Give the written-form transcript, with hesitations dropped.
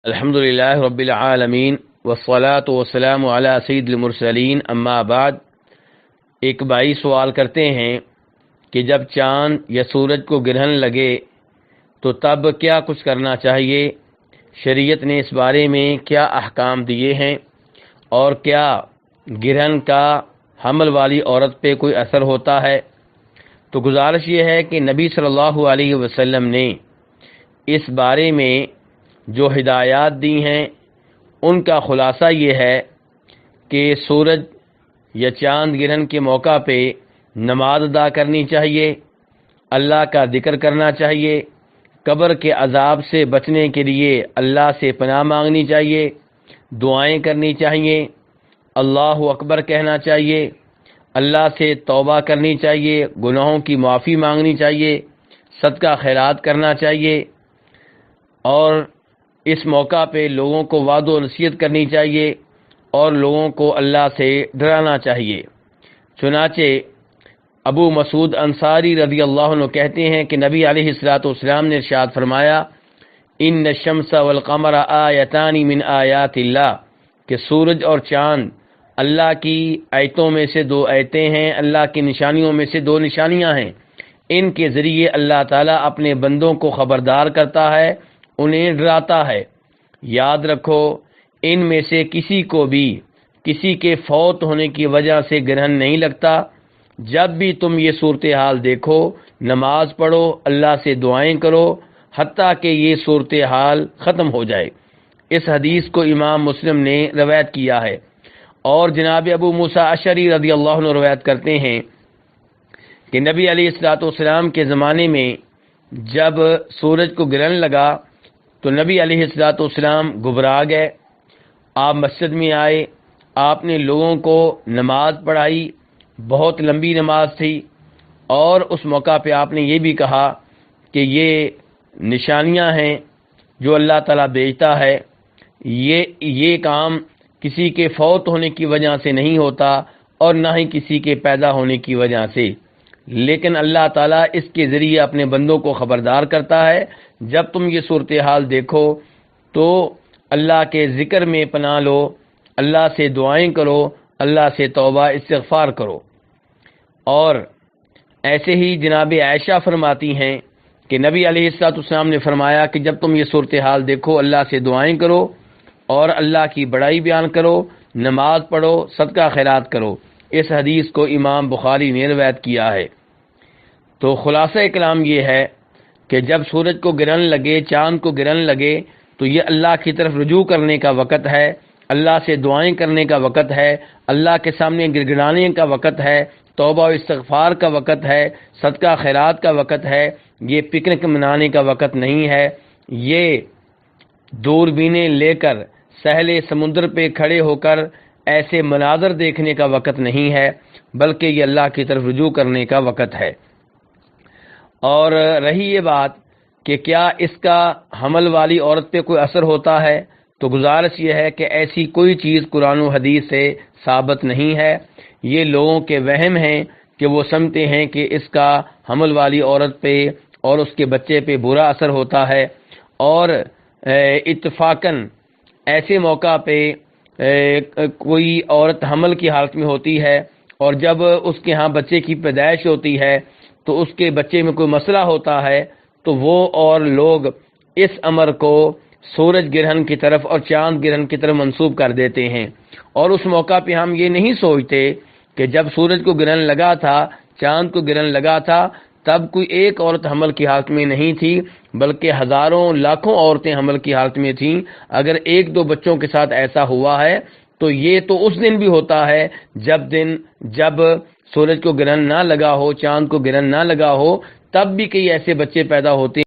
الحمدللہ رب العالمین والصلاة والسلام علی سید المرسلین اما بعد۔ ایک بھائی سوال کرتے ہیں کہ جب چاند یا سورج کو گرہن لگے تو تب کیا کچھ کرنا چاہیے، شریعت نے اس بارے میں کیا احکام دیے ہیں، اور کیا گرہن کا حمل والی عورت پہ کوئی اثر ہوتا ہے؟ تو گزارش یہ ہے کہ نبی صلی اللہ علیہ وسلم نے اس بارے میں جو ہدایات دی ہیں ان کا خلاصہ یہ ہے کہ سورج یا چاند گرہن کے موقع پہ نماز ادا کرنی چاہیے، اللہ کا ذکر کرنا چاہیے، قبر کے عذاب سے بچنے کے لیے اللہ سے پناہ مانگنی چاہیے، دعائیں کرنی چاہیے، اللہ اکبر کہنا چاہیے، اللہ سے توبہ کرنی چاہیے، گناہوں کی معافی مانگنی چاہیے، صدقہ خیرات کرنا چاہیے، اور اس موقع پہ لوگوں کو وعظ و نصیحت کرنی چاہیے اور لوگوں کو اللہ سے ڈرانا چاہیے۔ چنانچہ ابو مسعود انصاری رضی اللہ عنہ کہتے ہیں کہ نبی علیہ السلام نے ارشاد فرمایا، ان الشمس والقمر آیتان من آیات اللہ، کہ سورج اور چاند اللہ کی آیتوں میں سے دو آیتیں ہیں، اللہ کی نشانیوں میں سے دو نشانیاں ہیں، ان کے ذریعے اللہ تعالیٰ اپنے بندوں کو خبردار کرتا ہے، انہیں ڈراتا ہے۔ یاد رکھو، ان میں سے کسی کو بھی کسی کے فوت ہونے کی وجہ سے گرہن نہیں لگتا۔ جب بھی تم یہ صورتحال دیکھو، نماز پڑھو، اللہ سے دعائیں کرو حتیٰ کہ یہ صورتحال ختم ہو جائے۔ اس حدیث کو امام مسلم نے روایت کیا ہے، اور جناب ابو موسیٰ اشعری رضی اللہ عنہ روایت کرتے ہیں کہ نبی علیہ السلام کے زمانے میں جب سورج کو گرہن لگا تو نبی علیہ السلام گھبرا گئے۔ آپ مسجد میں آئے، آپ نے لوگوں کو نماز پڑھائی، بہت لمبی نماز تھی، اور اس موقع پہ آپ نے یہ بھی کہا کہ یہ نشانیاں ہیں جو اللہ تعالیٰ بھیجتا ہے، یہ کام کسی کے فوت ہونے کی وجہ سے نہیں ہوتا اور نہ ہی کسی کے پیدا ہونے کی وجہ سے، لیکن اللہ تعالیٰ اس کے ذریعے اپنے بندوں کو خبردار کرتا ہے۔ جب تم یہ صورتحال دیکھو تو اللہ کے ذکر میں پناہ لو، اللہ سے دعائیں کرو، اللہ سے توبہ استغفار کرو۔ اور ایسے ہی جناب عائشہ فرماتی ہیں کہ نبی علیہ السلام نے فرمایا کہ جب تم یہ صورتحال دیکھو، اللہ سے دعائیں کرو اور اللہ کی بڑائی بیان کرو، نماز پڑھو، صدقہ خیرات کرو۔ اس حدیث کو امام بخاری نے روایت کیا ہے۔ تو خلاصہ کلام یہ ہے کہ جب سورج کو گرہن لگے، چاند کو گرہن لگے، تو یہ اللہ کی طرف رجوع کرنے کا وقت ہے، اللہ سے دعائیں کرنے کا وقت ہے، اللہ کے سامنے گڑگڑانے کا وقت ہے، توبہ و استغفار کا وقت ہے، صدقہ خیرات کا وقت ہے۔ یہ پکنک منانے کا وقت نہیں ہے، یہ دوربینیں لے کر ساحل سمندر پہ کھڑے ہو کر ایسے مناظر دیکھنے کا وقت نہیں ہے، بلکہ یہ اللہ کی طرف رجوع کرنے کا وقت ہے۔ اور رہی یہ بات کہ کیا اس کا حمل والی عورت پہ کوئی اثر ہوتا ہے، تو گزارش یہ ہے کہ ایسی کوئی چیز قرآن و حدیث سے ثابت نہیں ہے۔ یہ لوگوں کے وہم ہیں کہ وہ سمجھتے ہیں کہ اس کا حمل والی عورت پہ اور اس کے بچے پہ برا اثر ہوتا ہے، اور اتفاقاً ایسے موقع پہ کوئی عورت حمل کی حالت میں ہوتی ہے اور جب اس کے ہاں بچے کی پیدائش ہوتی ہے تو اس کے بچے میں کوئی مسئلہ ہوتا ہے، تو وہ اور لوگ اس امر کو سورج گرہن کی طرف اور چاند گرہن کی طرف منسوب کر دیتے ہیں، اور اس موقع پہ ہم یہ نہیں سوچتے کہ جب سورج کو گرہن لگا تھا، چاند کو گرہن لگا تھا، تب کوئی ایک عورت حمل کی حالت میں نہیں تھی، بلکہ ہزاروں لاکھوں عورتیں حمل کی حالت میں تھیں۔ اگر ایک دو بچوں کے ساتھ ایسا ہوا ہے تو یہ تو اس دن بھی ہوتا ہے جب سورج کو گرہن نہ لگا ہو، چاند کو گرہن نہ لگا ہو، تب بھی کئی ایسے بچے پیدا ہوتے ہیں